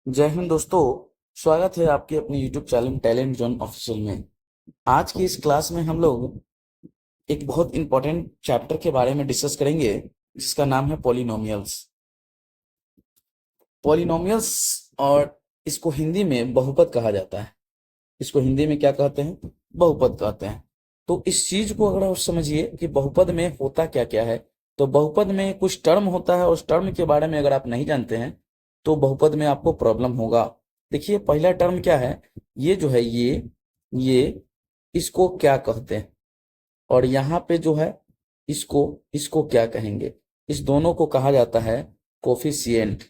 जय हिंद दोस्तों। स्वागत है आपके अपने YouTube channel talent zone official में। आज की इस क्लास में हम लोग एक बहुत इंपॉर्टेंट चैप्टर के बारे में डिस्कस करेंगे जिसका नाम है पॉलिनोमियल्स। पॉलिनोमियल्स और इसको हिंदी में बहुपद कहा जाता है। इसको हिंदी में क्या कहते हैं? बहुपद कहते हैं। तो इस चीज को अगर आप समझिए कि बहुपद में होता क्या क्या है, तो बहुपद में कुछ टर्म होता है और उस टर्म के बारे में अगर आप नहीं जानते हैं तो बहुपद में आपको प्रॉब्लम होगा। देखिए पहला टर्म क्या है, ये जो है ये इसको क्या कहते हैं, और यहाँ पे जो है इसको इसको क्या कहेंगे? इस दोनों को कहा जाता है कोफिशिएंट।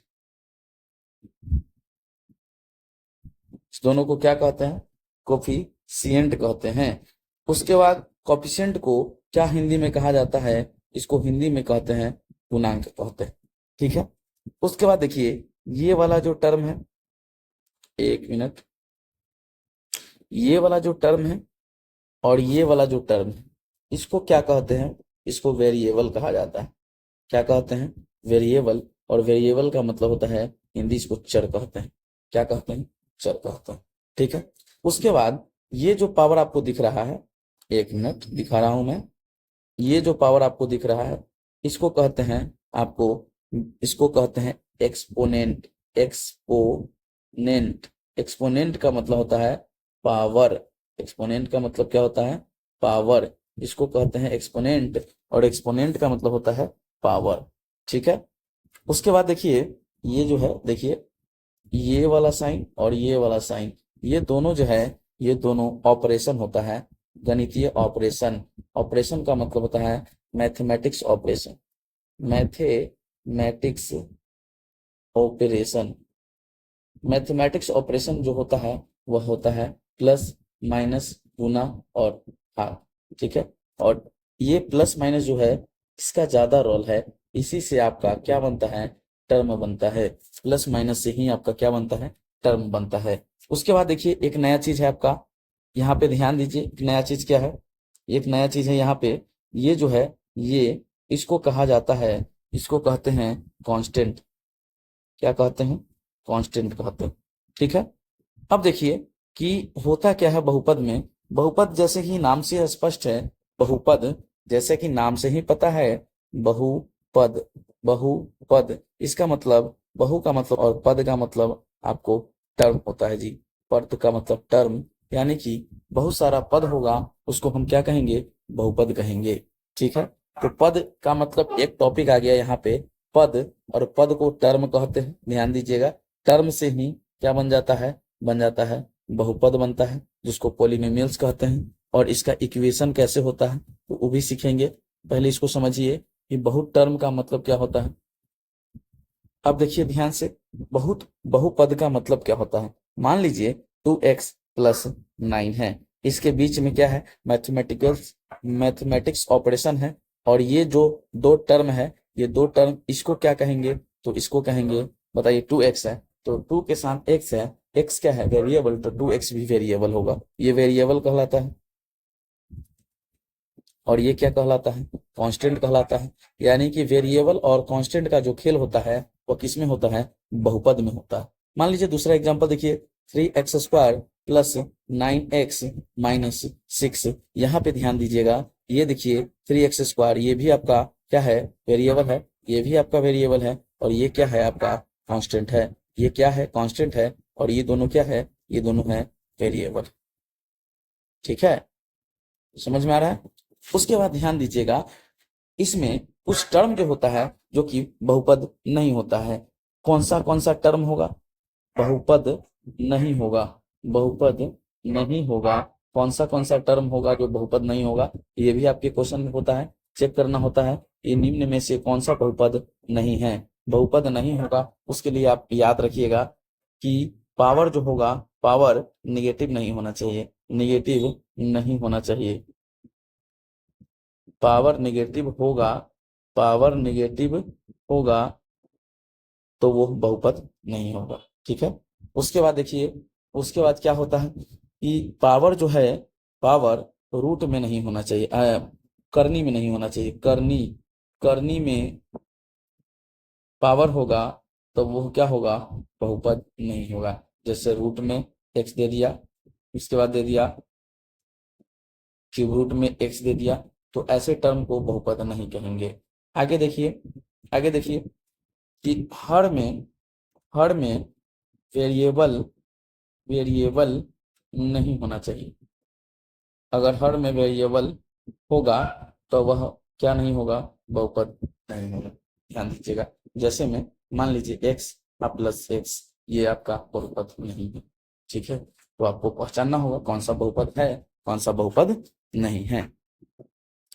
इस दोनों को क्या कहते हैं? कोफिशिएंट कहते हैं। उसके बाद कोफिशिएंट को क्या हिंदी में कहा जाता है? इसको हिंदी में कहते हैं पूर्णांक कहते हैं। ठीक है। उसके बाद देखिए ये वाला जो टर्म है, एक मिनट, ये वाला जो टर्म है और ये वाला जो टर्म है, इसको क्या कहते हैं? इसको वेरिएबल कहा जाता है। क्या कहते हैं? वेरिएबल। और वेरिएबल का मतलब होता है हिंदी इसको चर कहते हैं। क्या कहते हैं? चर कहते हैं। ठीक है। उसके बाद ये जो पावर आपको दिख रहा है, एक मिनट दिखा रहा हूं मैं, ये जो पावर आपको दिख रहा है इसको कहते हैं आपको, इसको कहते हैं एक्सपोनेंट। एक्सपोनेंट। एक्सपोनेंट का मतलब होता है पावर। एक्सपोनेंट का मतलब क्या होता है? पावर। इसको कहते हैं एक्सपोनेंट और एक्सपोनेंट का मतलब होता है पावर। ठीक है। उसके बाद देखिए ये जो है, देखिए ये वाला साइन और ये वाला साइन, ये दोनों जो है ये दोनों ऑपरेशन होता है, गणितीय ऑपरेशन। ऑपरेशन का मतलब होता है mathematics operation. Mathematics operation. Mathematics operation जो होता है वह होता है प्लस माइनस गुना और भाग। ठीक है। और ये प्लस माइनस जो है इसका ज्यादा रोल है, इसी से आपका क्या बनता है? टर्म बनता है। प्लस माइनस से ही आपका क्या बनता है? टर्म बनता है। उसके बाद देखिए एक नया चीज है आपका, यहाँ पे ध्यान दीजिए। एक नया चीज क्या है? एक नया चीज है यहाँ पे, ये जो है ये, इसको कहा जाता है, इसको कहते हैं कांस्टेंट। क्या कहते हैं? कांस्टेंट कहते हैं। ठीक है। अब देखिए कि होता क्या है बहुपद में। बहुपद जैसे कि नाम से स्पष्ट है, बहुपद जैसे कि नाम से ही पता है, बहुपद। बहुपद इसका मतलब, बहु का मतलब और पद का मतलब आपको टर्म होता है जी। पद का मतलब टर्म, यानी कि बहुत सारा पद होगा उसको हम क्या कहेंगे? बहुपद कहेंगे। ठीक है। तो पद का मतलब एक टॉपिक आ गया यहाँ पे, पद। और पद को टर्म कहते हैं, ध्यान दीजिएगा। टर्म से ही क्या बन जाता है? बन जाता है बहुपद बनता है, जिसको पॉलिनोमियल्स कहते हैं। और इसका इक्वेशन कैसे होता है तो वो भी सीखेंगे। पहले इसको समझिए कि बहुत टर्म का मतलब क्या होता है। अब देखिए ध्यान से, बहुत बहुपद का मतलब क्या होता है। मान लीजिए 2x+9 है, इसके बीच में क्या है? मैथमेटिक्स ऑपरेशन है। और ये जो दो टर्म है, ये दो टर्म, इसको क्या कहेंगे? तो इसको कहेंगे, बताइए 2x है तो 2 के साथ x है, x क्या है? वेरिएबल, तो 2x भी वेरिएबल होगा, ये वेरिएबल कहलाता है। और ये क्या कहलाता है? कांस्टेंट कहलाता है। यानी कि वेरिएबल और कांस्टेंट का जो खेल होता है वो किस में होता है? बहुपद में होता है। मान लीजिए दूसरा एग्जांपल देखिए, 3x² + 9x - 6। यहाँ पे ध्यान दीजिएगा, ये देखिए 3x², ये भी आपका क्या है? वेरिएबल है। ये भी आपका वेरिएबल है। और ये क्या है? आपका कांस्टेंट है। ये क्या है? कांस्टेंट है। और ये दोनों क्या है? ये दोनों है वेरिएबल। ठीक है। समझ में आ रहा है? उसके बाद ध्यान दीजिएगा, इसमें कुछ टर्म जो होता है जो कि बहुपद नहीं होता है। कौन सा टर्म होगा? बहुपद नहीं होगा। बहुपद नहीं होगा। कौन सा टर्म होगा जो बहुपद नहीं होगा? ये भी आपके क्वेश्चन में होता है, चेक करना होता है। ये निम्न में से कौन सा बहुपद नहीं है? बहुपद नहीं होगा उसके लिए आप याद रखिएगा कि पावर जो होगा, पावर निगेटिव नहीं होना चाहिए। निगेटिव नहीं होना चाहिए। पावर निगेटिव होगा, पावर निगेटिव होगा तो वो बहुपद नहीं होगा। ठीक है। उसके बाद देखिए, उसके बाद क्या होता है कि पावर जो है, पावर रूट में नहीं होना चाहिए, करनी में नहीं होना चाहिए। करनी, करनी में पावर होगा तो वो क्या होगा? बहुपद नहीं होगा। जैसे रूट में x दे दिया, इसके बाद दे दिया क्यूब रूट में x दे दिया, तो ऐसे टर्म को बहुपद नहीं कहेंगे। आगे देखिए, आगे देखिए कि हर में वेरिएबल वेरिएबल नहीं होना चाहिए। अगर हर में वेरिएबल होगा तो वह क्या नहीं होगा, बहुपद नहीं होगा। ध्यान दीजिएगा, जैसे में मान लीजिए x प्लस x, ये आपका बहुपद नहीं है। ठीक है, तो आपको पहचानना होगा कौन सा बहुपद है, कौन सा बहुपद नहीं है।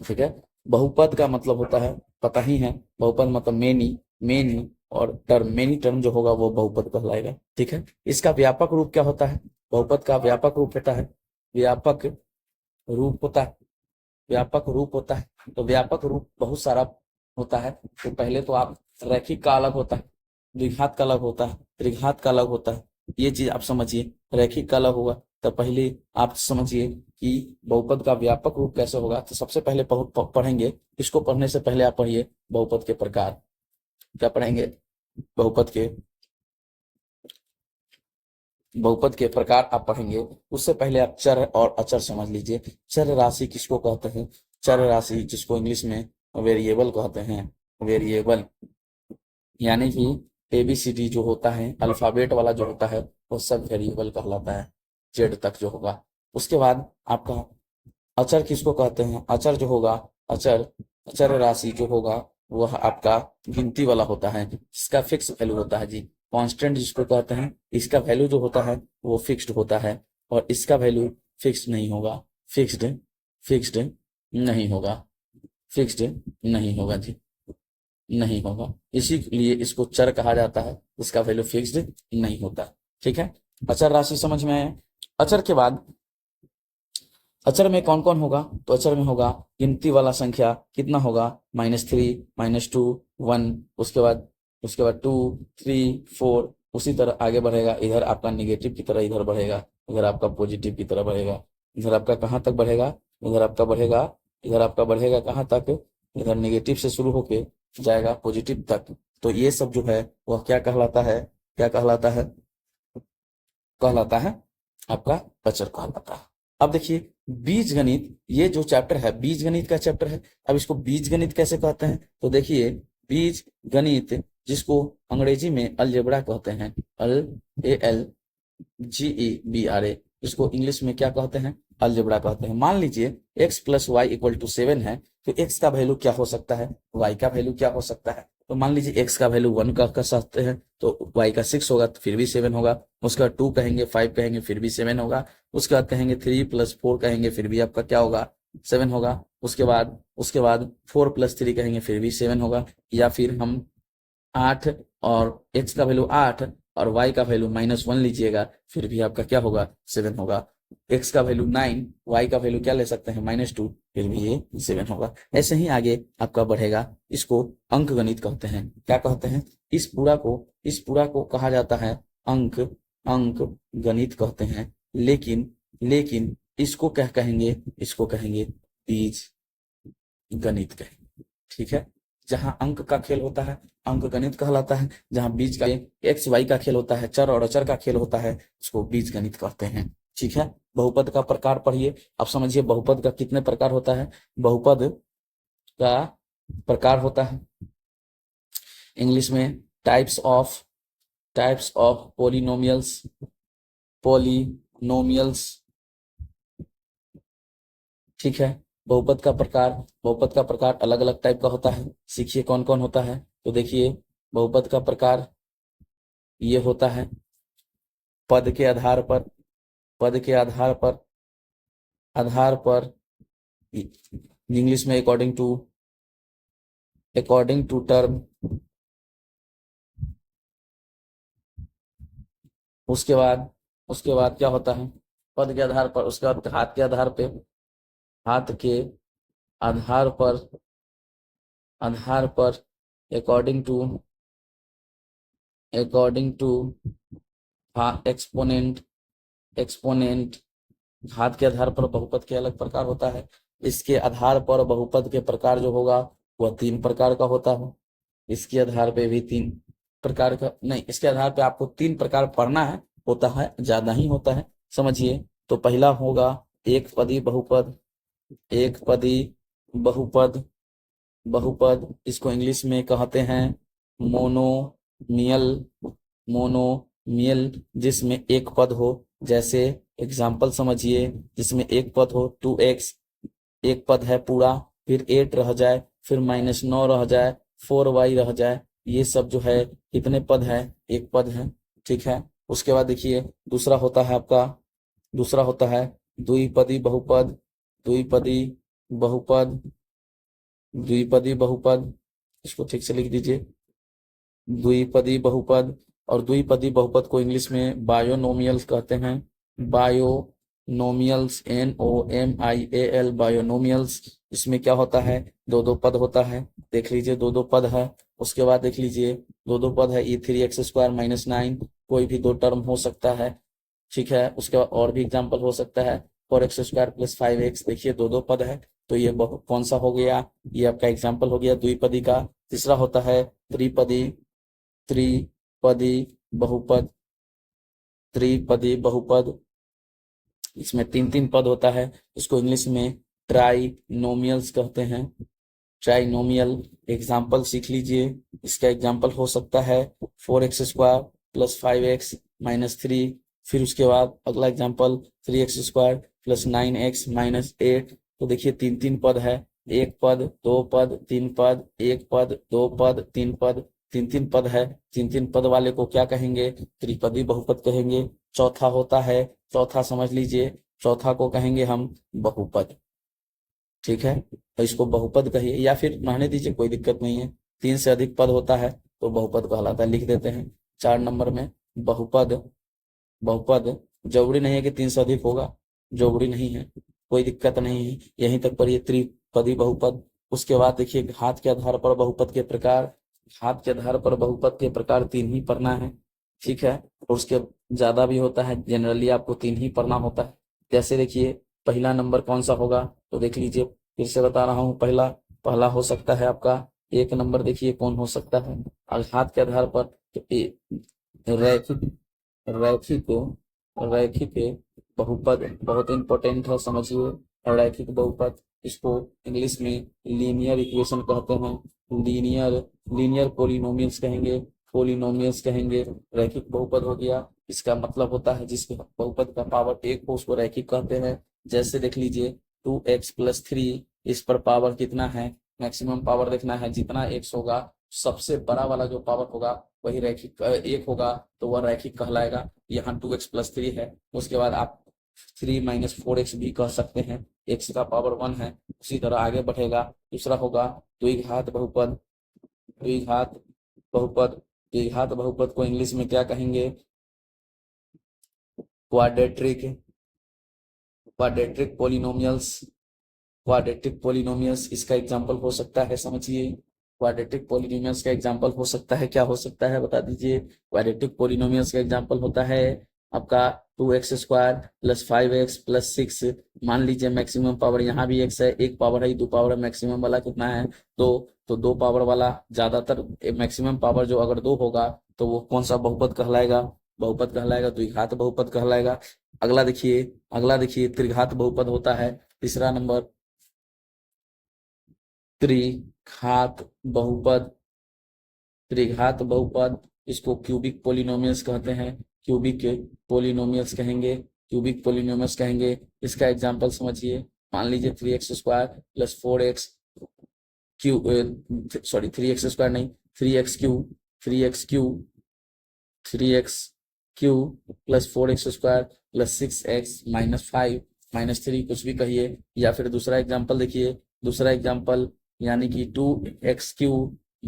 ठीक है, बहुपद का मतलब होता है, पता ही है, बहुपद मतलब मेनी, मेनी और टर्म, मेनी टर्म जो होगा वो बहुपद कहलाएगा। ठीक है, इसका व्यापक रूप क्या होता है, बहुपद का व्यापक रूप होता है, व्यापक रूप होता है, व्यापक रूप होता है। तो व्यापक रूप बहुत सारा होता है। तो पहले तो आप रैखिक का अलग होता है, द्विघात का अलग होता है, त्रिघात का अलग होता है। ये चीज आप समझिए, रैखिक का अलग होगा। तो पहले आप समझिए कि बहुपद का व्यापक रूप कैसे होगा। तो सबसे पहले पढ़ेंगे, इसको पढ़ने से पहले आप पढ़िए बहुपद के प्रकार। क्या पढ़ेंगे, बहुपद के प्रकार आप पढ़ेंगे। उससे पहले आप चर और अचर समझ लीजिए। चर राशि किसको कहते हैं, चर राशि जिसको इंग्लिश में वेरिएबल कहते हैं, वेरिएबल यानी कि ABCD जो होता है, अल्फाबेट वाला जो होता है, वो सब वेरिएबल कहलाता है, जेड तक जो होगा। उसके बाद आपका अचर किसको कहते हैं, अचर जो होगा, अचर राशि जो होगा वह आपका गिनती वाला होता है, इसका फिक्स वैल्यू होता है जी। कांस्टेंट जिसको कहते हैं, इसका वैल्यू जो होता है वो फिक्स्ड होता है, और इसका वैल्यू फिक्स्ड नहीं होगा, फिक्स्ड नहीं होगा, फिक्स्ड नहीं होगा जी, नहीं होगा। इसीलिए इसको चर कहा जाता है, इसका वैल्यू फिक्स्ड नहीं होता। ठीक है, अचर राशि समझ में आया। अचर के बाद, अचर में कौन कौन होगा, तो अचर में होगा गिनती वाला संख्या, कितना होगा, -3, -2, 1, उसके बाद 2, 3, 4, उसी तरह आगे बढ़ेगा। इधर आपका निगेटिव की तरह इधर बढ़ेगा, इधर आपका पॉजिटिव की तरह बढ़ेगा। इधर आपका कहाँ तक बढ़ेगा, इधर आपका बढ़ेगा कहाँ तक, इधर निगेटिव से शुरू होके जाएगा पॉजिटिव तक। तो ये सब जो है वह क्या कहलाता है, क्या कहलाता है, कहलाता है आपका अचर कहलाता है। अब देखिए बीज गणित, ये जो चैप्टर है बीज गणित का चैप्टर है। अब इसको बीज गणित कैसे कहते हैं, तो देखिए बीज गणित जिसको अंग्रेजी में अलजेब्रा कहते हैं, ALGEBRA, इसको इंग्लिश में क्या कहते हैं, अलजेब्रा कहते हैं। मान लीजिए x + y = 7 है, तो x का वैल्यू क्या हो सकता है, y का वैल्यू क्या हो सकता है। तो मान लीजिए x का वैल्यू 1 कह सकते हैं, तो y का 6 होगा तो फिर भी 7 होगा। उसके बाद 2 कहेंगे, 5 कहेंगे, फिर भी 7 होगा। उसके बाद कहेंगे 3 + 4 कहेंगे, फिर भी आपका क्या होगा, 7 होगा। उसके बाद 4 + 3 कहेंगे, फिर भी 7 होगा। या फिर हम 8 और x का वैल्यू 8 और y का वैल्यू -1 लीजिएगा, फिर भी आपका क्या होगा, 7 होगा। x का वैल्यू 9, y का वैल्यू क्या ले सकते हैं, -2, फिर भी ये 7 होगा। ऐसे ही आगे आपका बढ़ेगा। इसको अंक गणित कहते हैं। क्या कहते हैं, इस पूरा को कहा जाता है अंक गणित कहते हैं। लेकिन इसको क्या कहेंगे, इसको कहेंगे बीज गणित कहेंगे। ठीक है, जहां अंक का खेल होता है अंक गणित कहलाता है, जहां बीज का x y का खेल होता है, चर और अचर का खेल होता है, उसको बीज गणित कहते हैं। ठीक है, बहुपद का प्रकार पढ़िए। आप समझिए बहुपद का कितने प्रकार होता है, बहुपद का प्रकार होता है इंग्लिश में टाइप्स ऑफ पॉलिनोमियल्स। ठीक है, बहुपद का प्रकार अलग अलग टाइप का होता है। सीखिए कौन कौन होता है। तो देखिए बहुपद का प्रकार ये होता है, पद के आधार पर इंग्लिश में अकॉर्डिंग टू टर्म। उसके बाद क्या होता है, पद के आधार पर, उसके बाद हाथ के आधार पर अकॉर्डिंग टू एक्सपोनेंट। घात के आधार पर बहुपद के अलग प्रकार होता है। इसके आधार पर बहुपद के प्रकार जो होगा वह 3 प्रकार का होता है। इसके आधार पे भी 3 प्रकार का नहीं, इसके आधार पे आपको 3 प्रकार पढ़ना है, होता है ज्यादा ही होता है, समझिए। तो पहला होगा एक पदी बहुपद, एक पदी बहुपद, बहुपद इसको इंग्लिश में कहते हैं मोनोमियल, मोनोमियल जिसमें एक पद हो, जैसे एग्जाम्पल समझिए, जिसमें एक पद हो 2x, एक पद है पूरा, फिर 8 रह जाए, फिर -9 रह जाए, 4y रह जाए, ये सब जो है कितने पद है, एक पद है, ठीक है। उसके बाद देखिए दूसरा होता है आपका, दूसरा होता है द्विपदी बहुपद, द्विपदी बहुपद, द्विपदी बहुपद, इसको ठीक से लिख दीजिए, द्विपदी बहुपद। और द्विपदी बहुपद को इंग्लिश में बायोनोमियल्स कहते हैं, बायोनोमियल्स, NOMIAL, बायोनोमियल्स। इसमें क्या होता है, दो दो पद होता है, देख लीजिए दो दो पद है। उसके बाद देख लीजिए दो दो पद है, e3x² - 9, कोई भी दो टर्म हो सकता है, ठीक है। उसके बाद और भी एग्जाम्पल हो सकता है 4x² + 5x, देखिए दो दो पद है, तो ये कौन सा हो गया, ये आपका एग्जाम्पल हो गया द्विपदी का। तीसरा होता है त्रिपदी, त्रिपदी बहुपद, त्रिपदी बहुपद, इसमें 3 पद होता है, इसको इंग्लिश में ट्राइनोमियल्स कहते हैं, ट्राइनोमियल। एग्जाम्पल सीख लीजिए, इसका एग्जाम्पल हो सकता है 4x² + 5x - 3, फिर उसके बाद अगला एग्जाम्पल 3x² + 9x - 8। तो देखिए 3 पद है, एक पद, दो पद, 3 पद, एक पद, दो पद, 3 पद, 3 पद है, 3 पद वाले को क्या कहेंगे, त्रिपदी बहुपद कहेंगे। चौथा होता है, चौथा समझ लीजिए, चौथा को कहेंगे हम बहुपद, ठीक है। तो इसको बहुपद कहिए या फिर रहने दीजिए, कोई दिक्कत नहीं है, 3 से अधिक पद होता है तो बहुपद कहलाता है, लिख देते हैं 4 नंबर में बहुपद। बहुपद जरूरी नहीं है कि 3 से अधिक होगा, जरूरी नहीं है, कोई दिक्कत नहीं है, यहीं तक पढ़िए त्रिपदी बहुपद। उसके बाद देखिए घात के आधार पर बहुपद के प्रकार, घात के आधार पर बहुपद के प्रकार 3 ही पढ़ना है, ठीक है। और उसके ज्यादा भी होता है, जनरली आपको 3 ही पढ़ना होता है। जैसे देखिए पहला नंबर कौन सा होगा, तो देख लीजिए, फिर से बता रहा हूँ, पहला पहला हो सकता है आपका 1 नंबर, देखिए कौन हो सकता है, घात के आधार पर रैखिक, रैखिक, रैखिक बहुपद बहुत इंपॉर्टेंट है, समझिए। रैखिक बहुपद, इसको इंग्लिश में लीनियर इक्वेशन कहते हैं, लीनियर, लीनियर पॉलिनोमियल्स कहेंगे, पॉलिनोमियल्स कहेंगे। रैखिक बहुपद हो गया, इसका मतलब होता है जिसके बहुपद का पावर 1 हो उसको रैखिक कहते हैं। जैसे देख लीजिए 2x + 3, इस पर पावर कितना है, मैक्सिमम पावर देखना है, जितना x होगा सबसे बड़ा वाला जो पावर होगा वही रैखिक 1 होगा, तो वह रैखिक कहलाएगा। यहाँ 2x + 3 है, उसके बाद आप 3 - 4x भी कह सकते हैं, x का पावर 1 है, उसी तरह आगे बढ़ेगा। दूसरा होगा द्विघात बहुपद, द्विघात बहुपद, द्विघात बहुपद को इंग्लिश में क्या कहेंगे, quadratic, quadratic polynomials, quadratic polynomials इसका एग्जांपल हो सकता है, समझिए। क्वाड्रेटिक पॉलिनोमियल्स का एग्जांपल हो सकता है, क्या हो सकता है बता दीजिए। क्वाड्रेटिक पॉलिनोमियल्स का एग्जांपल होता है आपका 2x² + 5x + 6। मान लीजिए मैक्सिमम पावर यहाँ भी x है, एक पावर है, 2 पावर है, मैक्सिमम वाला कितना है 2, तो 2 पावर वाला ज्यादातर मैक्सिमम पावर जो अगर 2 होगा तो वो कौन सा बहुपद कहलाएगा, बहुपद कहलाएगा, द्विघात बहुपद कहलाएगा। अगला देखिए, अगला देखिए त्रिघात बहुपद होता है, तीसरा नंबर त्रिघात बहुपद, त्रिघात बहुपद, इसको क्यूबिक पॉलिनोमियल्स कहते हैं, क्यूबिक पॉलिनोमियल्स कहेंगे, क्यूबिक पॉलिनोमियल्स कहेंगे। इसका एग्जांपल समझिए, मान लीजिए 3x² + 4x Q, sorry 3x² नहीं, 3x³ 3x³ 3x³ + 4x² + 6x - 5 - 3 कुछ भी कहिए। या फिर दूसरा एग्जांपल देखिए, दूसरा एग्जांपल यानी कि 2x³ -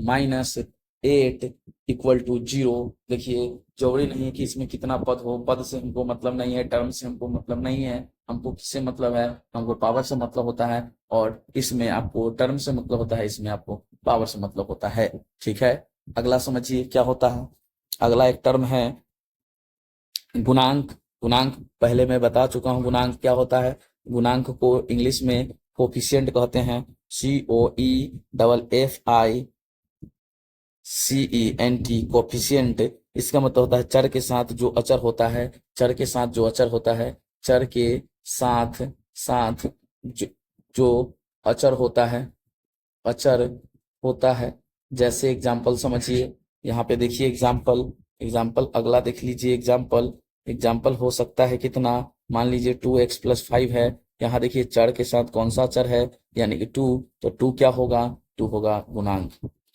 8 = 0। देखिए जरूरी नहीं है कि इसमें कितना पद हो, पद से हमको मतलब नहीं है, टर्म से हमको मतलब नहीं है, हमको किससे मतलब है, हमको पावर से मतलब होता है, और इसमें आपको टर्म से मतलब होता है, इसमें आपको पावर से मतलब होता है, ठीक है। अगला समझिए क्या होता है, अगला एक टर्म है गुणांक। गुणांक पहले मैं बता चुका हूं, गुणांक क्या होता है, गुणांक को इंग्लिश में कोफिशिएंट कहते हैं, COEFFI, CENT कोफिशिएंट, इसका मतलब होता है चर के साथ जो अचर होता है, चर के साथ जो अचर होता है, चर के साथ साथ जो, जो अचर होता है, अचर होता है। जैसे एग्जाम्पल समझिए, यहाँ पे देखिए एग्जाम्पल, एग्जाम्पल अगला देख लीजिए। एग्जाम्पल, एग्जाम्पल हो सकता है कितना, मान लीजिए 2x+5 है। यहाँ देखिए चर के साथ कौन सा चर है, यानी कि 2, तो 2 क्या होगा, 2 होगा गुणांक,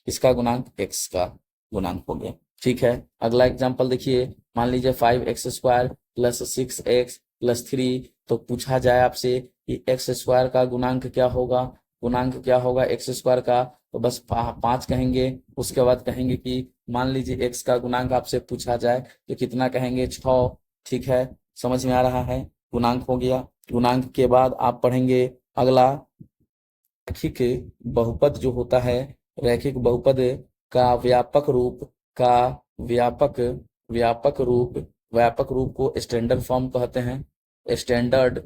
इसका गुणांक x का गुणांक हो गया। ठीक है, अगला एग्जाम्पल देखिए, मान लीजिए 5x² प्लस 6x+3, तो पूछा जाए आपसे कि x² का गुणांक क्या होगा, गुणांक क्या होगा x² का, तो बस 5 कहेंगे। उसके बाद कहेंगे कि मान लीजिए x का गुणांक आपसे पूछा जाए तो कितना कहेंगे, 6। ठीक है, समझ में आ रहा है, गुणांक हो गया। गुणांक के बाद आप पढ़ेंगे अगला रैखिक बहुपद जो होता है, रैखिक बहुपद का व्यापक रूप, का व्यापक व्यापक रूप, व्यापक रूप को स्टैंडर्ड फॉर्म कहते हैं। Standard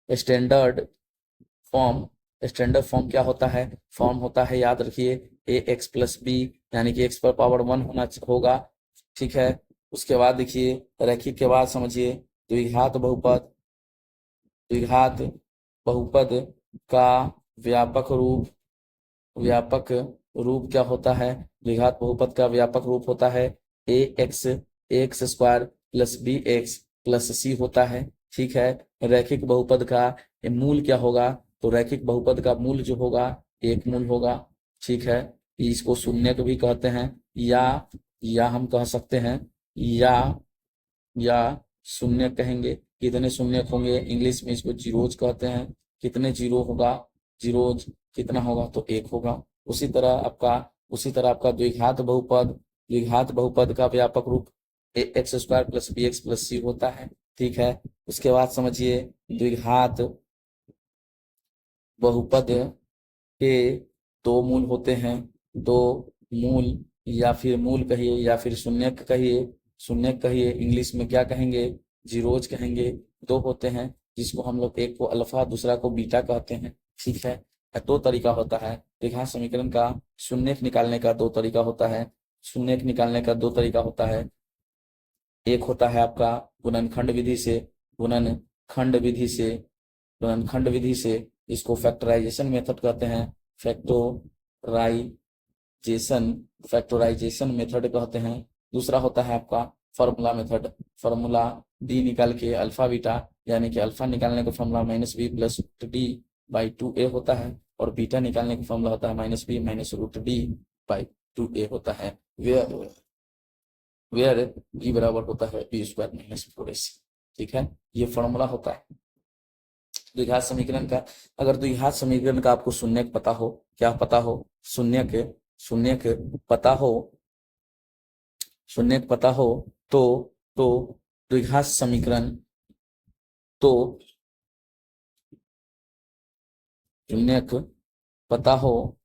standard form, standard form क्या होता है, फॉर्म होता है, याद रखिए, ax+b, यानी कि x पर पावर 1 होगा। ठीक है, उसके बाद देखिए रैखिक के बाद समझिए द्विघात बहुपद, द्विघात बहुपद का व्यापक रूप, व्यापक रूप क्या होता है, द्विघात बहुपद का व्यापक रूप होता है ax² plus bx plus c होता है। ठीक है, रैखिक बहुपद का मूल क्या होगा, तो रैखिक बहुपद का मूल जो होगा एक मूल होगा। ठीक है, इसको शून्यक भी कहते हैं, या हम कह सकते हैं या शून्य कहेंगे। कितने शून्यक होंगे, इंग्लिश में इसको जीरोज कहते हैं। कितने जीरो होगा, जीरोज कितना होगा, तो 1 होगा। उसी तरह आपका द्विघात बहुपद, द्विघात बहुपद का व्यापक रूप x² plus bx plus c होता है। ठीक है, उसके बाद समझिए द्विघात बहुपद के 2 मूल होते हैं, 2 मूल, या फिर मूल कहिए या फिर शून्यक कहिए, शून्यक कहिए, इंग्लिश में क्या कहेंगे, जीरोज कहेंगे। 2 होते हैं, जिसको हम लोग एक को अल्फा दूसरा को बीटा कहते हैं। ठीक है, 2 तरीका होता है द्विघात समीकरण का, शून्यक निकालने का 2 तरीका होता है, शून्यक निकालने का 2 तरीका होता है। एक होता है आपका गुणनखंड विधि से, गुणनखंड विधि से, गुणनखंड विधि से, इसको फैक्टराइजेशन मेथड कहते हैं, फैक्टोराइजेशन, फैक्टराइजेशन मेथड कहते हैं। दूसरा होता है आपका फॉर्मूला मेथड, फॉर्मूला डी निकाल के अल्फा बीटा, यानी कि अल्फा निकालने का फॉर्मूला -b प्लस √d/2a होता है, और बीटा निकालने का फॉर्मूला होता है -b माइनस √d/2a होता है, वेयर b बराबर होता है b² माइनस 4ac। ठीक है, ये फॉर्मूला होता है द्विघात समीकरण का। अगर द्विघात समीकरण का आपको शून्यक पता हो, क्या पता हो, शून्यक, शून्यक पता हो, शून्यक पता हो, तो द्विघात समीकरण, तो शून्यक पता हो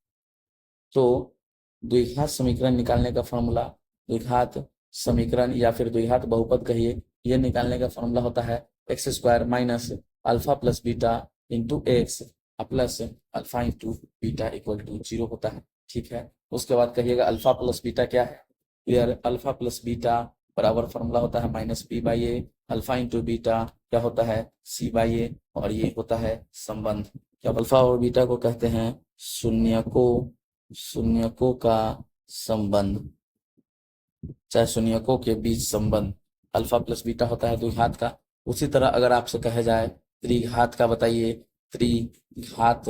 तो द्विघात समीकरण निकालने का फॉर्मूला, द्विघात समीकरण या फिर द्विघात बहुपद कहिए, यह निकालने का फॉर्मूला होता है x² minus alpha plus beta into x plus alpha into beta equal to 0 होता है। ठीक है, उसके बाद कहिएगा अल्फा प्लस बीटा क्या है, क्लियर, अल्फा प्लस बीटा बराबर फॉर्मूला होता है -b/a, अल्फा इंटू बीटा क्या होता है c/a, और ये होता है संबंध। क्या अल्फा और बीटा को कहते हैं शून्यकों का संबंध, चाहे शून्यकों के बीच संबंध। अल्फा प्लस बीटा होता है द्विघात का। उसी तरह अगर आपसे कहा जाए त्रिघात का बताइए, त्रिघात,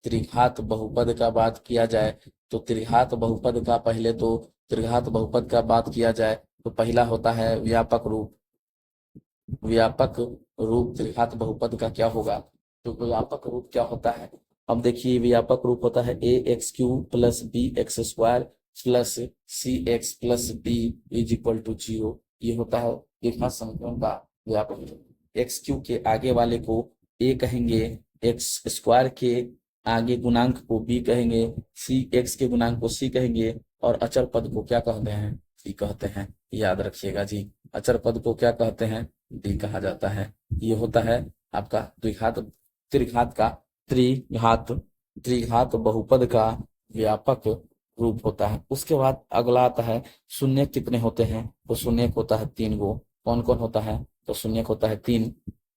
त्रिघात बहुपद का बात किया जाए, तो त्रिघात बहुपद का पहले तो त्रिघात बहुपद का बात किया जाए तो पहला होता है व्यापक रूप, व्यापक रूप त्रिघात बहुपद का क्या होगा, तो व्यापक रूप क्या होता है, अब देखिए व्यापक रूप होता है ax³ plus bx² plus cx plus d is equal to 0। ये होता है द्विघात समीकरण का व्यापक रूप। x³ के आगे वाले को a कहेंगे, x² के आगे गुणांक को b कहेंगे, cx के गुणांक को c कहेंगे, और अचर पद को क्या कहते हैं, d कहते हैं। याद रखिएगा जी, अचर पद को क्या कहते हैं, d कहा जाता है। ये होता है आपका द्विघात, त्रिघात का, त्रिघात, त्रिघात बहुपद का व्यापक रूप होता है। उसके बाद अगला आता है शून्य कितने होते हैं, तो शून्य होता है 3 गो। कौन कौन होता है, तो शून्य होता है 3।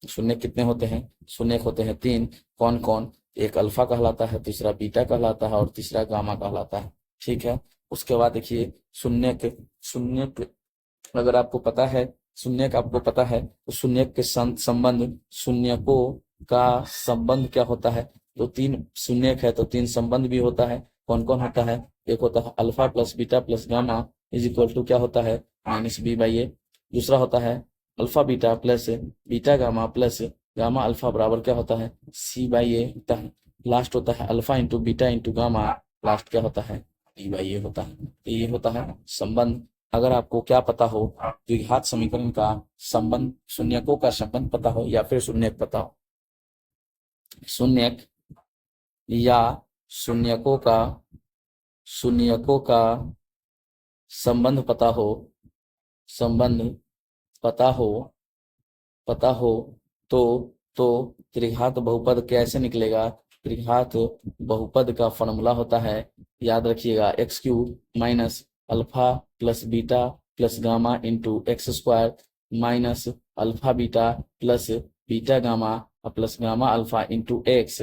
शून्य कितने होते हैं, शून्य होते हैं 3। कौन कौन, एक अल्फा कहलाता है, दूसरा बीटा कहलाता है और तीसरा गामा कहलाता है। ठीक है। उसके बाद देखिए शून्य अगर आपको पता है, शून्य का आपको पता है तो शून्य के संबंध, शून्यकों का संबंध क्या होता है, तो 3 शून्य है तो 3 संबंध भी होता है। कौन कौन होता है, एक होता है alpha plus beta plus gamma is equal to क्या होता है, माइनस बी बाई ए। दूसरा होता है alpha beta plus beta gamma plus gamma alpha बराबर क्या होता है, सी बाई ए होता है। लास्ट होता है alpha into beta into gamma, last क्या होता है, डी बाई ए होता है। तो ये होता है संबंध। अगर आपको क्या पता हो, द्विघात समीकरण का संबंध, शून्यकों का संबंध पता हो या फिर शून्यक पता हो, शून्यक या शून्यकों का संबंध पता हो, संबंध पता हो पता हो तो त्रिघात बहुपद कैसे निकलेगा, त्रिघात बहुपद का फॉर्मूला होता है, याद रखिएगा, x cube minus alpha plus beta plus gamma into x square minus alpha beta plus beta gamma plus gamma alpha into x,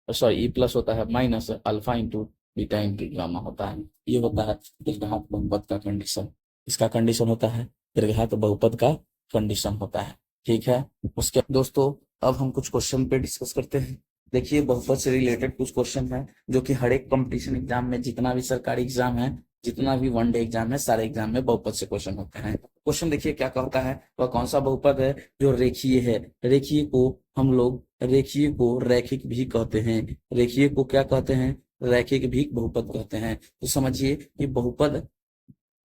sorry E plus होता है minus alpha into beta into gamma होता है। ये होता है त्रिघात बहुपद का condition. इसका कंडीशन होता है त्रिघात बहुपद का कंडीशन होता है। ठीक है। उसके दोस्तों अब हम कुछ क्वेश्चन पे डिस्कस करते हैं। देखिए बहुपद से रिलेटेड कुछ क्वेश्चन है जो कि हर एक कंपटीशन एग्जाम में, जितना भी सरकारी एग्जाम है, जितना भी वनडे एग्जाम है, सारे एग्जाम में बहुपद से क्वेश्चन होते हैं। क्वेश्चन देखिए क्या कहता है, वह कौन सा बहुपद है जो रेखीय है। रेखीय को हम लोग रेखीय को रैखिक भी कहते हैं। रेखीय को क्या कहते हैं, रैखिक भी बहुपद कहते हैं। तो समझिए कि बहुपद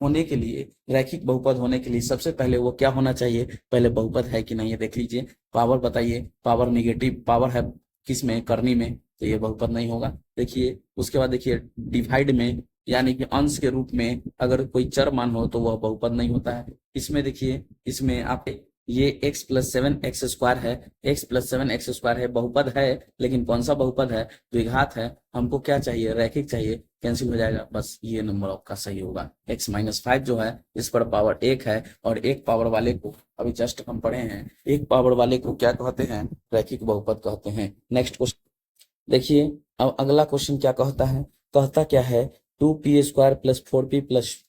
होने के लिए, रैखिक बहुपद होने के लिए सबसे पहले वो क्या होना चाहिए, पहले बहुपद है कि नहीं है देख लीजिए। पावर बताइए, पावर निगेटिव पावर है किस में, करनी में, तो ये बहुपद नहीं होगा। देखिए उसके बाद देखिए डिवाइड में, यानी कि अंश के रूप में अगर कोई चर मान हो तो वह बहुपद नहीं होता है। इसमें देखिए, इसमें आप ये x प्लस 7x स्क्वायर है, x प्लस 7x स्क्वायर है, बहुपद है, लेकिन कौन सा बहुपद है, द्विघात है। हमको क्या चाहिए, रैखिक चाहिए, कैंसिल हो जाएगा, बस ये नंबर आपका सही होगा। x माइनस 5 जो है इस पर पावर 1 है, और एक पावर वाले को अभी जस्ट हम पढ़े हैं, एक पावर वाले को क्या कहते हैं, रैखिक बहुपद कहते हैं। नेक्स्ट क्वेश्चन देखिए, अब अगला क्वेश्चन क्या कहता है, कहता क्या है, 2p square plus 4p plus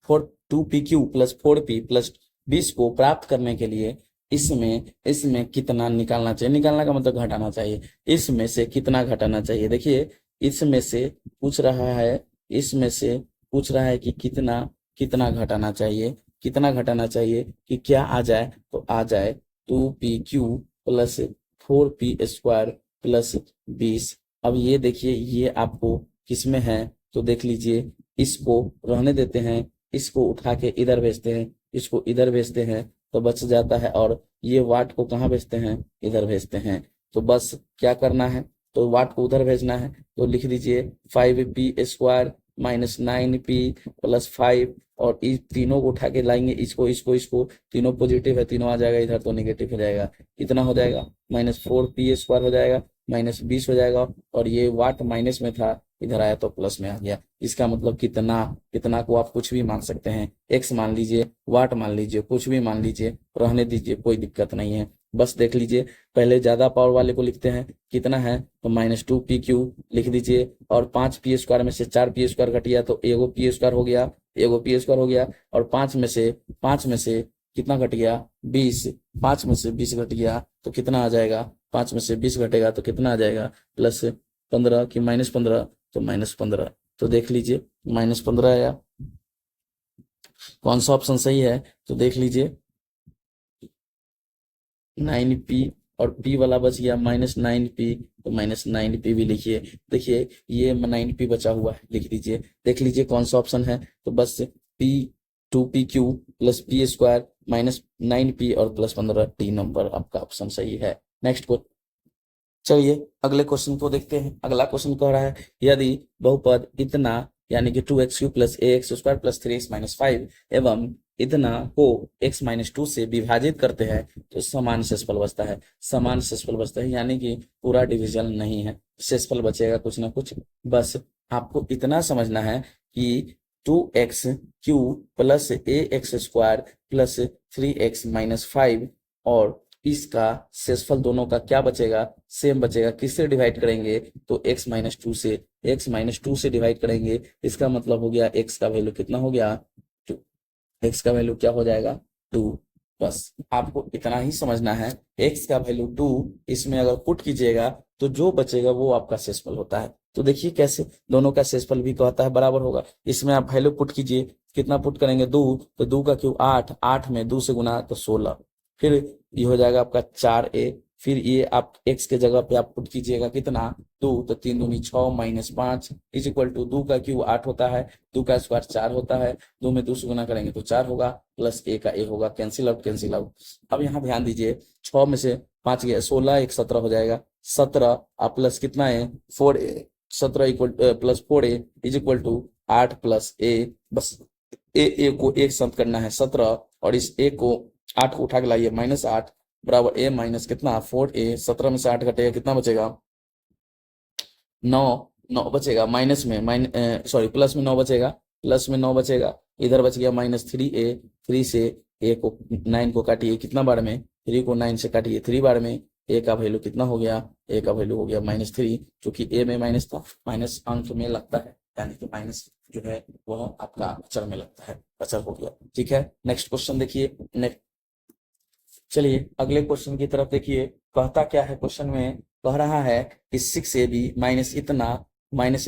2pq plus 4p plus 20 को प्राप्त करने के लिए इसमें कितना निकालना चाहिए, निकालना का मतलब घटाना चाहिए, इसमें से कितना घटाना चाहिए। देखिए इसमें से पूछ रहा है, इसमें से पूछ रहा है कि कितना कितना घटाना चाहिए, कितना घटाना चाहिए कि क्या आ जाए, तो आ जाए 2pq plus 4p square plus 20। अब ये देखिए ये आपको किसमें है, तो देख लीजिए, इसको रहने देते हैं, इसको उठा के इधर भेजते हैं, इसको इधर भेजते हैं तो बच जाता है, और ये वाट को कहाँ भेजते हैं, इधर भेजते हैं। तो बस क्या करना है, तो वाट को उधर भेजना है, तो लिख दीजिए 5p square minus 9p plus 5, और इस तीनों को उठा के लाएंगे, इसको तीनों पॉजिटिव है, तीनों आ जाएगा इधर तो नेगेटिव हो जाएगा, कितना हो जाएगा, माइनस 4p स्क्वायर हो जाएगा, माइनस 20 हो जाएगा, और ये वाट माइनस में था, इधर आया तो प्लस में आ गया। इसका मतलब कितना, कितना को आप कुछ भी मान सकते हैं, एक्स मान लीजिए, वाट मान लीजिए, कुछ भी मान लीजिए, रहने दीजिए, कोई दिक्कत नहीं है। बस देख लीजिए, पहले ज्यादा पावर वाले को लिखते हैं, कितना है, तो माइनस 2pq लिख दीजिए, और 5p स्क्वायर में से 4p स्क्वायर घट गया तो एगो p स्क्वायर हो गया, एगो p स्क्वायर हो गया, और 5 में से कितना घट गया, 20, 5 में से 20 घट गया तो कितना आ जाएगा, 5 में से 20 घटेगा तो कितना आ जाएगा, प्लस 15 की माइनस 15, तो माइनस 15। तो देख लीजिए माइनस 15 आया, कौन सा ऑप्शन सही है, तो देख लीजिए 9p, और p वाला बच गया माइनस 9p, तो माइनस 9p भी लिखिए। देखिए ये 9p बचा हुआ है, लिख दीजिए, देख लीजिए कौन सा ऑप्शन है, तो बस p 2pq plus p square minus 9p और प्लस 15, डी नंबर आपका ऑप्शन सही है। नेक्स्ट क्वेश्चन, चलिए अगले क्वेश्चन को देखते हैं। अगला क्वेश्चन कह रहा है, यदि बहुपद इतना यानी कि 2x³ plus ax square plus 3x minus 5 एवं इतना को x माइनस 2 से विभाजित करते हैं तो समान शेषफल बचता है। समान शेषफल बचता है यानी कि पूरा डिविजन नहीं है, शेषफल बचेगा कुछ ना कुछ, बस आपको इतना समझना है कि 2x³ plus ax² plus 3x-5 और इसका शेषफल दोनों का क्या बचेगा, सेम बचेगा। किससे डिवाइड करेंगे, तो x-2 से, x-2 से डिवाइड करेंगे। इसका मतलब हो गया x का वैल्यू कितना हो गया, 2। x का वैल्यू क्या हो जाएगा, 2। बस आपको इतना ही समझना है, x का वैल्यू 2 इसमें अगर पुट कीजिएगा तो जो बचेगा वो आपका शेषफल होता है। तो देखिए कैसे दोनों का शेषफल भी कहता है बराबर होगा। इसमें आप वैल्यू पुट कीजिए, कितना पुट करेंगे, 2, तो 2 का क्यूब 8, 8 में 2 से गुना तो 16, फिर ये हो जाएगा आपका 4a। फिर ये आप x के जगह पे आप पुट कीजिएगा कितना, 2, तो 3 दूनी 6 माइनस 5 इज इक्वल टू 2 का क्यूब 8 होता है, 2 का स्क्वायर 4 होता है, 2 में 2 से गुना करेंगे तो 4 होगा, प्लस a का a होगा, कैंसिल आउट कैंसिल आउट। अब यहाँ ध्यान दीजिए, 6 में से 5 गया, 16 एक 17 हो जाएगा, 17 आप प्लस कितना है 4a, 17 equal plus 4a is equal to 8 plus a। बस ए को एक साथ करना है 17, और इस a को 8 को उठा के लाइए, -8 बराबर a माइनस कितना 4a। 17 में से 8 घटेगा कितना बचेगा, 9। 9 बचेगा, माइनस में सॉरी प्लस में 9 बचेगा, प्लस में 9 बचेगा, इधर बच गया -3a। 3 से a को 9 को काटिए कितना बार में, 3 को 9 से काटिए 3 बार में, a का वैल्यू कितना हो गया, a का वैल्यू हो गया -3, क्योंकि a में माइनस था, माइनस अंक में लगता है, यानी कि माइनस जो है वह आपका अचर में लगता है, अचर हो गया। ठीक है, नेक्स्ट क्वेश्चन देखिए। नेक्स्ट चलिए अगले क्वेश्चन की तरफ देखिए, कहता क्या है क्वेश्चन में, कह रहा है कि 6ab माइनस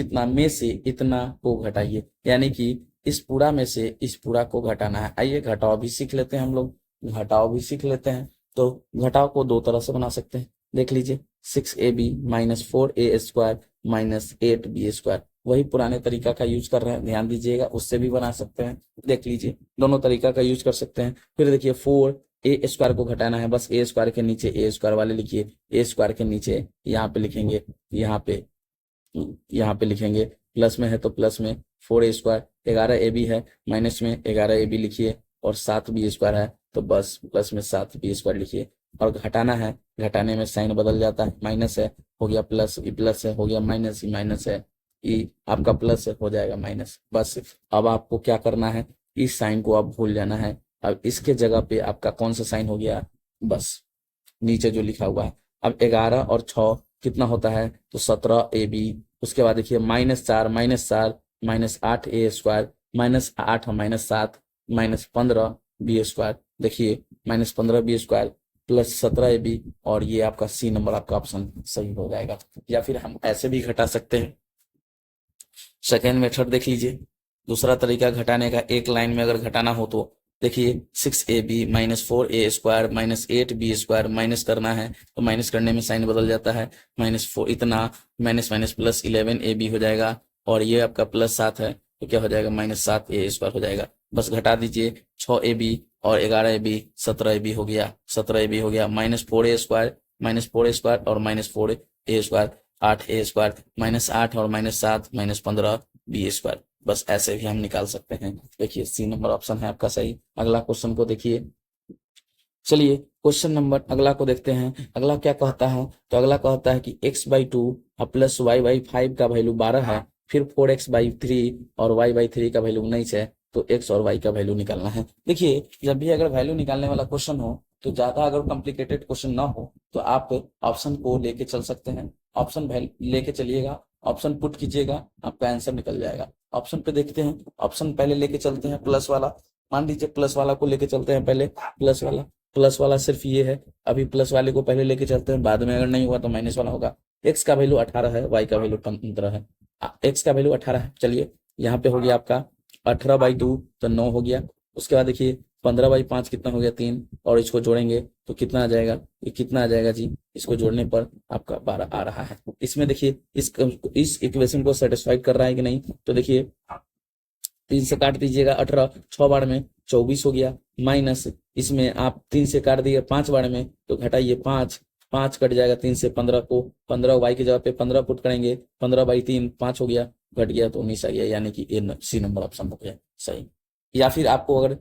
इतना में से इतना को घटाइए, यानी कि इस पूरा में से इस पूरा को घटाना है। आइए घटाव भी सीख लेते हैं हम लोग, घटाव भी सीख लेते हैं। तो घटाव को दो तरह से बना सकते हैं, देख लीजिए, 6ab minus 4a² minus 8b², वही पुराने तरीका का यूज कर रहे हैं, ध्यान दीजिएगा, उससे भी बना सकते हैं, देख लीजिए दोनों तरीका का यूज कर सकते हैं। फिर देखिए 4a² को घटाना है, बस a² के नीचे a² वाले लिखिए, a² के नीचे यहाँ पे लिखेंगे, यहाँ पे लिखेंगे, प्लस में है तो प्लस में 4a², 11ab है, माइनस में 11ab लिखिए, और 7b² है तो बस प्लस में 7b² लिखिए। और घटाना है, घटाने में साइन बदल जाता है, माइनस है हो गया प्लस, ई प्लस है हो गया माइनस, ई माइनस है ई आपका प्लस है हो जाएगा माइनस। बस अब आपको क्या करना है, इस साइन को आप भूल जाना है। अब इसके जगह पे आपका कौन सा साइन हो गया, बस नीचे जो लिखा हुआ है। अब 11 और 6 कितना होता है, तो 17ab। उसके बाद देखिए -4 -8a² -8 -7 -15b², देखिए -15b² प्लस 17ab, और ये आपका सी नंबर आपका ऑप्शन सही हो जाएगा। या फिर हम ऐसे भी घटा सकते हैं, सेकेंड मेथड देख लीजिए, दूसरा तरीका घटाने का, एक लाइन में अगर घटाना हो तो देखिए 6ab minus 4a² minus 8b² minus करना है, तो माइनस करने में साइन बदल जाता है, -4 इतना माइनस माइनस प्लस 11ab हो जाएगा, और ये आपका प्लस 7 है तो क्या हो जाएगा -7a² हो जाएगा। बस घटा दीजिए, 6ab और 11ab 17ab हो गया, 17ab हो गया, -4a² और -4a², 8a² -8 और -7 -15b²। बस ऐसे भी हम निकाल सकते हैं। देखिए सी नंबर ऑप्शन है आपका सही। अगला क्वेश्चन को देखिए, चलिए क्वेश्चन नंबर अगला को देखते हैं। अगला क्या कहता है, तो अगला कहता है कि x/2 प्लस y/5 का वैल्यू 12 है, फिर 4x/3 और y/3 का वैल्यू 19 है, तो x और y का वैल्यू निकालना है। देखिए जब भी अगर वैल्यू निकालने वाला क्वेश्चन हो, तो ज्यादा अगर कॉम्प्लिकेटेड क्वेश्चन ना हो तो आप ऑप्शन को लेके चल सकते हैं, ऑप्शन लेके चलिएगा, ऑप्शन पुट कीजिएगा, आपका आंसर निकल जाएगा। ऑप्शन पे देखते हैं, ऑप्शन पहले लेके चलते हैं प्लस वाला, मान लीजिए प्लस वाला को लेके चलते हैं पहले, प्लस वाला सिर्फ ये है, अभी प्लस वाले को पहले लेके चलते हैं, बाद में अगर नहीं हुआ तो माइनस वाला होगा। x का वैल्यू 18 है, y का वैल्यू 15 है, x का वैल्यू 18 है, चलिए यहाँ पे हो गया आपका 18/2 तो 9 हो गया। उसके बाद देखिए 15/5 कितना हो गया 3, और इसको जोड़ेंगे तो कितना आ जाएगा, ये कितना आ जाएगा जी, इसको जोड़ने पर आपका 12 आ रहा है। इसमें देखिए इस इक्वेशन को सेटिस्फाइड कर रहा है कि नहीं, तो देखिए 3 से काट दीजिएगा 18, 6 बार में 24 हो गया, माइनस इसमें आप 3 से काट दिए 5 बार में तो घटाइए 5, 5 कट जाएगा 3 से 15 को, 15 y की जगह पे 15 पुट करेंगे, 15/3 5 हो गया, घट गया तो 19 आ गया, यानी कि ए सी नंबर ऑप्शन हो गया सही। या फिर आपको अगर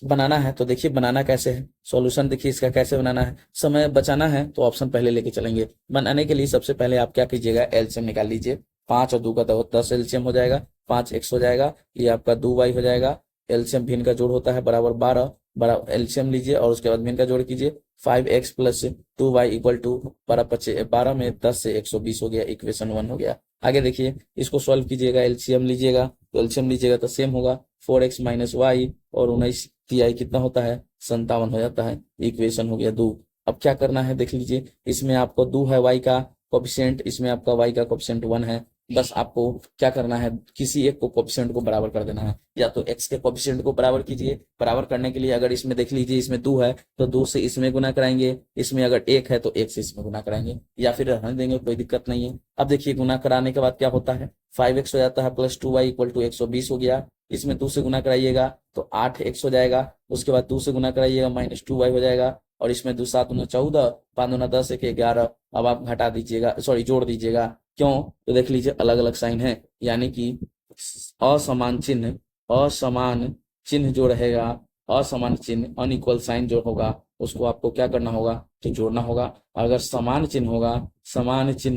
बनाना है तो देखिए बनाना कैसे है, सॉल्यूशन देखिए इसका कैसे बनाना है। समय बचाना है तो ऑप्शन पहले लेके चलेंगे। बनाने के लिए सबसे पहले आप क्या कीजिएगा, एलसीएम निकाल लीजिए, 5 और 2 का 10 एलसीएम हो जाएगा, 5x हो जाएगा, ये आपका 2y हो जाएगा, एलसीएम भिन्न का जोड़ होता है बराबर 12, बड़ा एलसीएम लीजिए और उसके बाद भिन्न का जोड़ कीजिए, 5x plus 2y equal to 12 में 10 से 120 हो गया, इक्वेशन 1 हो गया। आगे देखिए, इसको सॉल्व कीजिएगा, एलसीएम लीजिएगा, तो एलसीएम लीजिएगा तो सेम होगा, 4x माइनस वाई और 19 तिहाई कितना होता है, 57 हो जाता है, इक्वेशन हो गया 2। अब क्या करना है देख लीजिए, इसमें आपको 2 है y का कोफिशिएंट, इसमें आपका y का कोफिशिएंट 1 है, बस आपको क्या करना है, किसी एक को कोफिशिएंट को बराबर कर देना है, या तो x के कोफिशिएंट को बराबर कीजिए। बराबर करने के लिए अगर इसमें देख लीजिए, इसमें 2 है तो 2 से इसमें गुना कराएंगे, इसमें अगर 1 है तो 1 से इसमें गुना कराएंगे, या फिर रहने देंगे, कोई दिक्कत नहीं है। अब देखिए, गुना कराने के बाद क्या होता है, 5x हो जाता है प्लस 2y इक्वल टू 120 हो गया, इसमें 2 से गुना कराइएगा तो 8x हो जाएगा, उसके बाद 2 से गुना कराइएगा माइनस 2y हो जाएगा, और इसमें 2 7 दूना 14, 5 दूना 10, 1 11। अब आप घटा दीजिएगा, सॉरी जोड़ दीजिएगा, क्यों, तो देख लीजिए अलग अलग साइन है, यानी कि असमान चिन्ह जो रहेगा, असमान चिन्ह अनइक्वल साइन जो होगा उसको आपको क्या करना होगा, तो जोड़ना होगा। अगर समान चिन्ह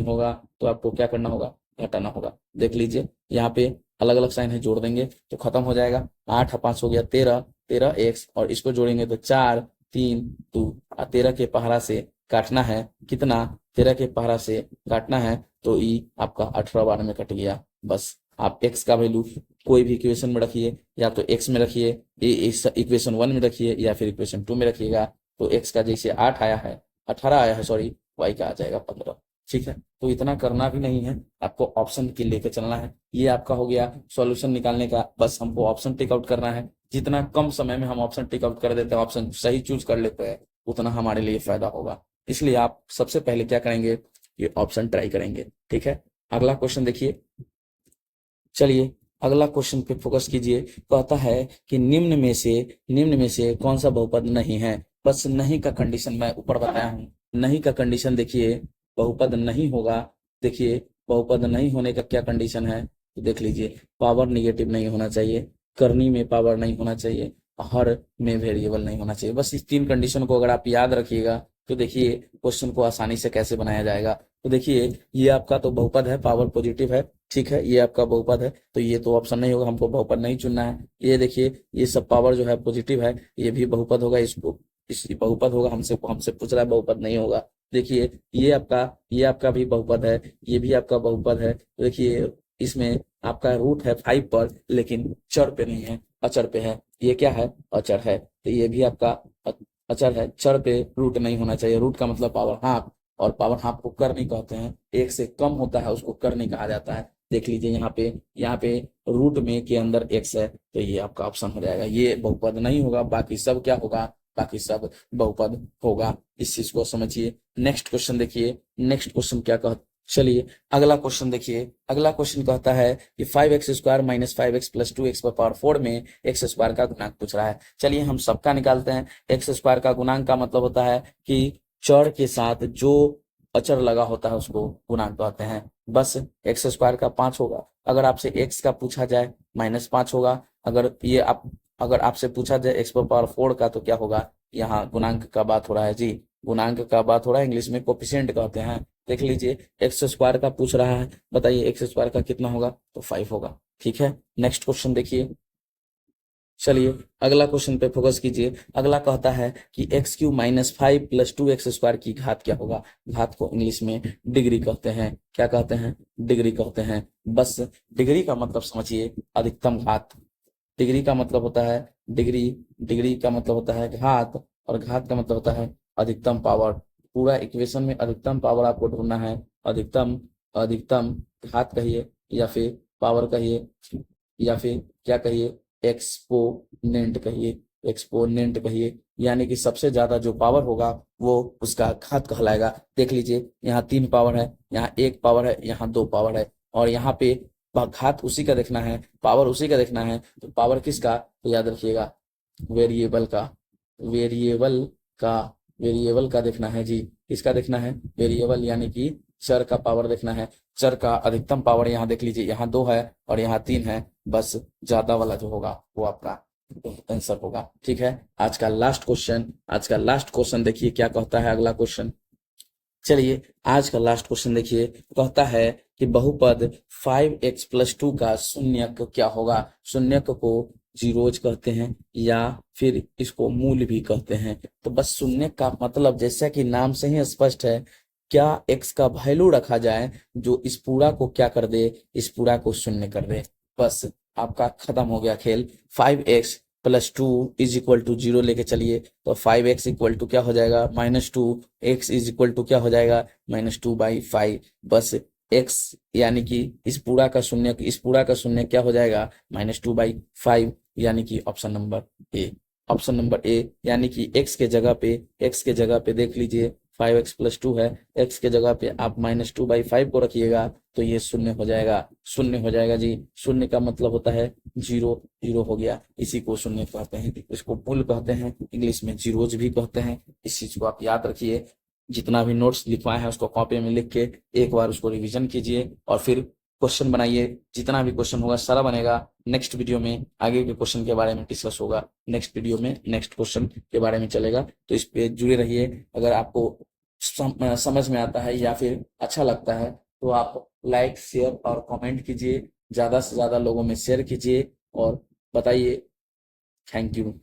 होगा तो आपको क्या करना होगा, घटाना होगा। देख लीजिए यहाँ पे अलग अलग साइन है, जोड़ देंगे तो खत्म हो जाएगा, 8 और 5 हो गया 13, 13x, और इसको जोड़ेंगे तो 4 3 2, 13 के पहाड़ा से काटना है कितना, 13 के पहाड़ा से काटना है तो ई आपका 18 बार में कट गया। बस आप x का वैल्यू कोई भी इक्वेशन में रखिए, या तो x में रखिए, इक्वेशन 1 में रखिए, या फिर इक्वेशन 2 में रखिएगा, तो x का जैसे 8 आया है, 18 आया है सॉरी, y का आ जाएगा 15। ठीक है, तो इतना करना भी नहीं है, आपको ऑप्शन के लेके चलना है। ये आपका हो गया सॉल्यूशन निकालने का, बस हमको ऑप्शन टिक आउट करना है। जितना कम समय में हम ऑप्शन टिक आउट कर देते हैं, ऑप्शन सही चूज कर लेते हैं, उतना हमारे लिए फायदा होगा। इसलिए आप सबसे पहले क्या करेंगे, ये ऑप्शन ट्राई करेंगे। ठीक है, अगला क्वेश्चन देखिए, चलिए अगला क्वेश्चन पे फोकस कीजिए। कहता है कि निम्न में से कौन सा बहुपद नहीं है। बस नहीं का कंडीशन मैं ऊपर बताया हूँ, नहीं का कंडीशन देखिए, बहुपद नहीं होगा। देखिए बहुपद नहीं होने का क्या कंडीशन है, तो देख लीजिए, पावर निगेटिव नहीं होना चाहिए, करनी में पावर नहीं होना चाहिए, हर में वेरिएबल नहीं होना चाहिए। बस इस 3 कंडीशन को अगर आप याद रखिएगा तो देखिए क्वेश्चन को आसानी से कैसे बनाया जाएगा। तो देखिए, ये आपका तो बहुपद है, पावर पॉजिटिव है, ठीक है, ये आपका बहुपद है, तो ये तो ऑप्शन नहीं होगा, हमको बहुपद नहीं चुनना है। ये देखिए, ये सब पावर जो है पॉजिटिव है, ये भी बहुपद होगा, इसको इस बहुपद होगा, हमसे पूछ रहा है, बहुपद नहीं होगा। देखिए ये आपका भी बहुपद है, ये भी आपका बहुपद है। देखिए इसमें आपका रूट है 5 पर, लेकिन चर पे नहीं है, अचर पे है। ये क्या है, अचर है, तो ये भी आपका अचर है, चर पे रूट नहीं होना चाहिए। रूट का मतलब पावर हाफ, और पावर हाफ को कर नहीं कहते हैं, 1 से कम होता है उसको कर नहीं कहा जाता है। देख लीजिए यहाँ पे रूट में के अंदर x है, तो ये आपका ऑप्शन हो जाएगा। ये बहुपद नहीं होगा, बाकी सब क्या होगा, बाकी सब बहुपद होगा। इस चीज को समझिए। नेक्स्ट क्वेश्चन देखिए, नेक्स्ट क्वेश्चन क्या कहता, चलिए अगला क्वेश्चन देखिए। अगला क्वेश्चन कहता है कि 5x square minus 5x plus 2x पर पावर 4 में x स्क्वायर का गुणांक पूछ रहा है। चलिए हम सबका निकालते हैं। x स्क्वायर का गुणांक का मतलब होता है कि चर के साथ जो अचर लगा होता है उसको गुणांक कहते हैं। बस एक्स स्क्वायर का 5 होगा। अगर आपसे x का पूछा जाए -5 होगा। अगर आपसे पूछा जाए x पर पावर 4 का, तो क्या होगा, यहाँ गुणांक का बात हो रहा है जी, गुणांक का बात हो रहा है, इंग्लिश में कोफिशिएंट कहते हैं। देख लीजिए, एक्स स्क्वायर का पूछ रहा है, बताइए एक्स स्क्वायर का कितना होगा, तो 5 होगा। ठीक है, नेक्स्ट क्वेश्चन देखिए। चलिए अगला क्वेश्चन पे फोकस कीजिए। अगला कहता है कि x³ -5 प्लस 2x स्क्वायर की घात क्या होगा। घात को इंग्लिश में डिग्री कहते हैं। क्या कहते हैं, डिग्री कहते हैं। बस डिग्री का मतलब समझिए, अधिकतम घात। डिग्री का मतलब होता है डिग्री का मतलब होता है घात, और घात का मतलब होता है अधिकतम पावर। पूरा इक्वेशन में अधिकतम पावर आपको ढूंढना है। अधिकतम घात कहिए, या फिर पावर कहिए, या फिर क्या कहिए, एक्सपोनेंट कहिए, यानी कि सबसे ज्यादा जो पावर होगा वो उसका घात कहलाएगा। देख लीजिए, यहाँ 3 पावर है, यहाँ 1 पावर है, यहाँ 2 पावर है, और यहाँ पे घात उसी का देखना है, पावर उसी का देखना है। तो पावर किसका, तो याद रखिएगा, वेरिएबल का देखना है जी। किसका देखना है, वेरिएबल, यानी कि चर का पावर देखना है। चर का अधिकतम पावर यहाँ देख लीजिए, यहाँ 2 है और यहाँ 3 है। बस ज्यादा वाला जो होगा वो आपका आंसर होगा। ठीक है, आज का लास्ट क्वेश्चन देखिए क्या कहता है अगला क्वेश्चन। चलिए आज का लास्ट क्वेश्चन देखिए, कहता है कि बहुपद 5x+2 का शून्यक क्या होगा। शून्यक को जीरोज कहते हैं या फिर इसको मूल भी कहते हैं। तो बस शून्य का मतलब जैसा कि नाम से ही स्पष्ट है, क्या x का वैल्यू रखा जाए जो इस पूरा को क्या कर दे, इस पूरा को शून्य कर दे। बस आपका खत्म हो गया खेल। 5x+2 इज इक्वल टू 0 लेके चलिए, तो 5x इक्वल टू क्या हो जाएगा -2, x इज इक्वल टू क्या हो जाएगा -2/5। बस x यानी कि इस पूरा का शून्य क्या हो जाएगा -2/5, यानी कि option number A. Option number A यानी कि x के जगह पे देख लीजिए 5x+2 है, x के जगह पे आप -2/5 को रखिएगा तो ये शून्य हो जाएगा जी। शून्य का मतलब होता है जीरो, जीरो हो गया, इसी को शून्य कहते हैं, इसको मूल कहते हैं, इंग्लिश में जीरोज भी कहते हैं। इस चीज को आप याद रखिए। जितना भी नोट्स लिखवाए हैं उसको कॉपी में लिख के एक बार उसको रिवीजन कीजिए और फिर क्वेश्चन बनाइए। जितना भी क्वेश्चन होगा सारा बनेगा। नेक्स्ट वीडियो में आगे के क्वेश्चन के बारे में डिस्कस होगा। नेक्स्ट वीडियो में नेक्स्ट क्वेश्चन के बारे में चलेगा, तो इस पे जुड़े रहिए। अगर आपको समझ में आता है या फिर अच्छा लगता है तो आप लाइक, शेयर और कमेंट कीजिए, ज़्यादा से ज़्यादा लोगों में शेयर कीजिए और बताइए। Thank you.